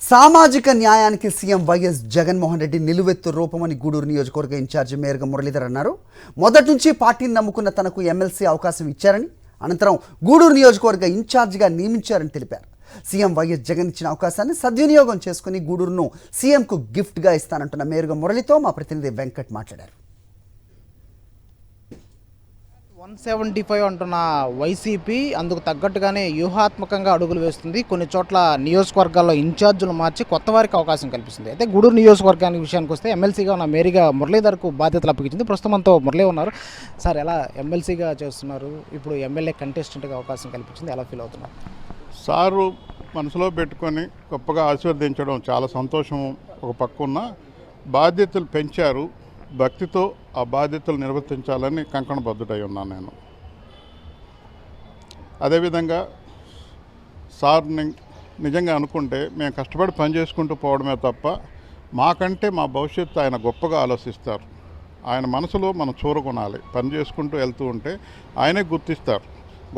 సామాజిక న్యాయానికి CM YS Jaganmohan Reddy నిలువెత్తు రూపమని గూడూరు నియోజకవర్గ ఇన్ఛార్జి మేరగ మురళీధర్ అన్నారు. మొదటి నుంచి పార్టీని నమ్ముకున్న తనకు ఎమ్మెల్సీ అవకాశం ఇచ్చారని, అనంతరం గూడూరు నియోజకవర్గ ఇన్ఛార్జిగా నియమించారని తెలిపారు. సీఎం వైఎస్ జగన్ ఇచ్చిన అవకాశాన్ని సద్వినియోగం చేసుకుని గూడూరును సీఎంకు గిఫ్ట్గా ఇస్తానంటున్న మేరగ మురళితో మా ప్రతినిధి వెంకట్ మాట్లాడారు. 175 అంటున్న వైసీపీ అందుకు తగ్గట్టుగానే వ్యూహాత్మకంగా అడుగులు వేస్తుంది. కొన్ని చోట్ల నియోజకవర్గాల్లో ఇన్ఛార్జీలు మార్చి కొత్త వారికి అవకాశం కల్పిస్తుంది. అయితే గూడూరు నియోజకవర్గానికి విషయానికి వస్తే ఎమ్మెల్సీగా ఉన్న మేరీగా మురళీధర్కు బాధ్యతలు అప్పగించింది. ప్రస్తుతం మనతో మురళీ ఉన్నారు. సార్, ఎలా ఎమ్మెల్సీగా చేస్తున్నారు? ఇప్పుడు ఎమ్మెల్యే కంటెస్టెంట్గా అవకాశం కల్పించింది, ఎలా ఫీల్ అవుతున్నారు? సారు మనసులో పెట్టుకొని గొప్పగా ఆశీర్వదించడం చాలా సంతోషం. ఒక పక్కున్న బాధ్యతలు పెంచారు. భక్తితో ఆ బాధ్యతలు నిర్వర్తించాలని కంకణబద్ధుడై ఉన్నాను నేను. అదేవిధంగా సార్ని నిజంగా అనుకుంటే మేము కష్టపడి పని చేసుకుంటూ పోవడమే తప్ప మాకంటే మా భవిష్యత్తు ఆయన గొప్పగా ఆలోచిస్తారు. ఆయన మనసులో మనం చూరగొనాలి. పని చేసుకుంటూ వెళ్తూ ఉంటే ఆయనే గుర్తిస్తారు,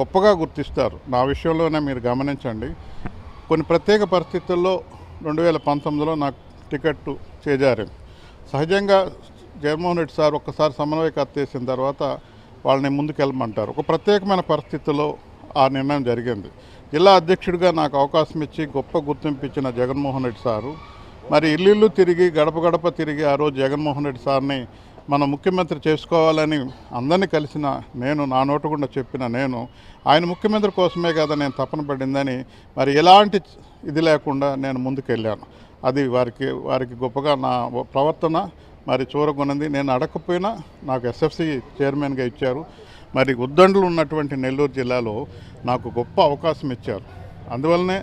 గొప్పగా గుర్తిస్తారు. నా విషయంలోనే మీరు గమనించండి. కొన్ని ప్రత్యేక పరిస్థితుల్లో 2019లో నాకు టికెట్టు చేజారింది. సహజంగా జగన్మోహన్ రెడ్డి సార్ ఒక్కసారి సమన్వయకర్త చేసిన తర్వాత వాళ్ళని ముందుకెళ్ళమంటారు. ఒక ప్రత్యేకమైన పరిస్థితుల్లో ఆ నిర్ణయం జరిగింది. జిల్లా అధ్యక్షుడిగా నాకు అవకాశం ఇచ్చి గొప్ప గుర్తింపు ఇచ్చిన జగన్మోహన్ రెడ్డి సారు మరి ఇల్లు తిరిగి గడప గడప తిరిగి ఆ రోజు జగన్మోహన్ రెడ్డి సార్ని మనం ముఖ్యమంత్రి చేసుకోవాలని అందరినీ కలిసిన నేను, నా నోటుకుండా చెప్పిన నేను, ఆయన ముఖ్యమంత్రి కోసమే కదా నేను తపన పడిందని మరి ఎలాంటి ఇది లేకుండా నేను ముందుకెళ్ళాను. అది వారికి గొప్పగా నా ప్రవర్తన మరి చూరగొన్నది. నేను అడగకపోయినా నాకు ఎస్ఎఫ్సి చైర్మన్గా ఇచ్చారు. మరి ఉద్దండులు ఉన్నటువంటి నెల్లూరు జిల్లాలో నాకు గొప్ప అవకాశం ఇచ్చారు. అందువల్లనే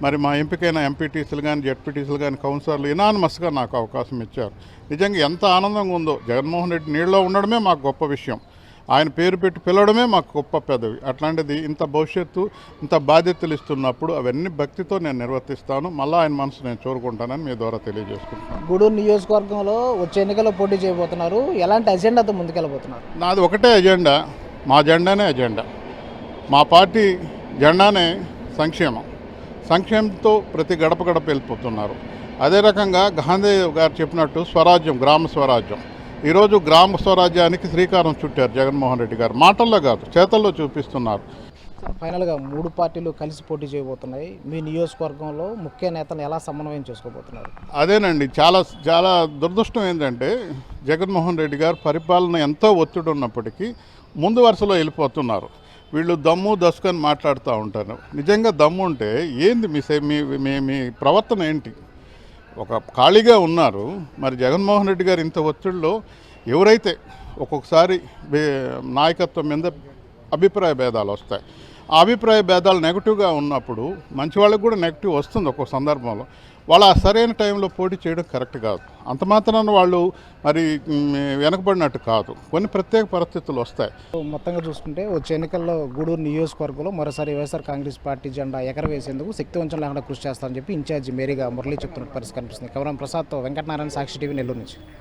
మరి మా ఎంపికైన ఎంపీటీసీలు కానీ జెడ్పీటీసీలు కానీ కౌన్సిలర్లు ఇనానిమస్గా నాకు అవకాశం ఇచ్చారు. నిజంగా ఎంత ఆనందంగా ఉందో. జగన్మోహన్ రెడ్డి నీళ్ళలో ఉండడమే మాకు గొప్ప విషయం. ఆయన పేరు పెట్టి పిలవడమే మాకు గొప్ప పెదవి. అట్లాంటిది ఇంత భవిష్యత్తు, ఇంత బాధ్యతలు ఇస్తున్నప్పుడు అవన్నీ భక్తితో నేను నిర్వర్తిస్తాను. మళ్ళీ ఆయన మనసు నేను చూరుకుంటానని మీ ద్వారా తెలియజేసుకుంటాను. గూడూరు నియోజకవర్గంలో వచ్చే ఎన్నికల్లో పోటీ చేయబోతున్నారు. ఎలాంటి అజెండాతో ముందుకెళ్ళబోతున్నారు? నాది ఒకటే ఎజెండా. మా జెండానే ఎజెండా. మా పార్టీ జెండానే సంక్షేమం. సంక్షేమంతో ప్రతి గడప గడప వెళ్ళిపోతున్నారు. అదే రకంగా గాంధీ గారు చెప్పినట్టు స్వరాజ్యం, గ్రామ స్వరాజ్యం. ఈరోజు గ్రామ స్వరాజ్యానికి శ్రీకారం చుట్టారు జగన్మోహన్ రెడ్డి గారు. మాటల్లో కాదు, చేతల్లో చూపిస్తున్నారు. ఫైనల్గా 3 పార్టీలు కలిసి పోటీ చేయబోతున్నాయి. మీ నియోజకవర్గంలో ముఖ్య నేతలు ఎలా సమన్వయం చేసుకోబోతున్నారు? అదేనండి, చాలా చాలా దురదృష్టం ఏంటంటే జగన్మోహన్ రెడ్డి గారు పరిపాలన ఎంతో ఒత్తిడి ఉన్నప్పటికీ ముందు వరుసలో వెళ్ళిపోతున్నారు. వీళ్ళు దమ్ము దసుకని మాట్లాడుతూ ఉంటారు. నిజంగా దమ్ము ఉంటే ఏంది మీ ప్రవర్తన ఏంటి? ఒక ఖాళీగా ఉన్నారు. మరి జగన్మోహన్ రెడ్డి గారు ఇంత ఒత్తిడిలో ఎవరైతే ఒక్కొక్కసారి నాయకత్వం మీద అభిప్రాయ భేదాలు వస్తాయి. ఆ అభిప్రాయ భేదాలు నెగిటివ్గా ఉన్నప్పుడు మంచి వాళ్ళకి కూడా నెగిటివ్ వస్తుంది. ఒక్కొక్క సందర్భంలో వాళ్ళు ఆ సరైన టైంలో పోటీ చేయడం కరెక్ట్ కాదు. అంత మాత్రాన వాళ్ళు మరి వెనకబడినట్టు కాదు. కొన్ని ప్రత్యేక పరిస్థితులు వస్తాయి. మొత్తంగా చూసుకుంటే వచ్చే ఎన్నికల్లో గూడూరు నియోజకవర్గంలో మరోసారి వైఎస్ఆర్ కాంగ్రెస్ పార్టీ జెండా ఎగరవేసేందుకు శక్తివంచం లేకుండా కృషి చేస్తారని చెప్పి ఇన్ఛార్జి మేరీగా మురళి చెప్తున్న పరిస్థితి కనిపిస్తుంది. కవరం ప్రసాద్తో వెంకటనారాయణ, సాక్షి టీవీ, నెల్లూరు నుంచి.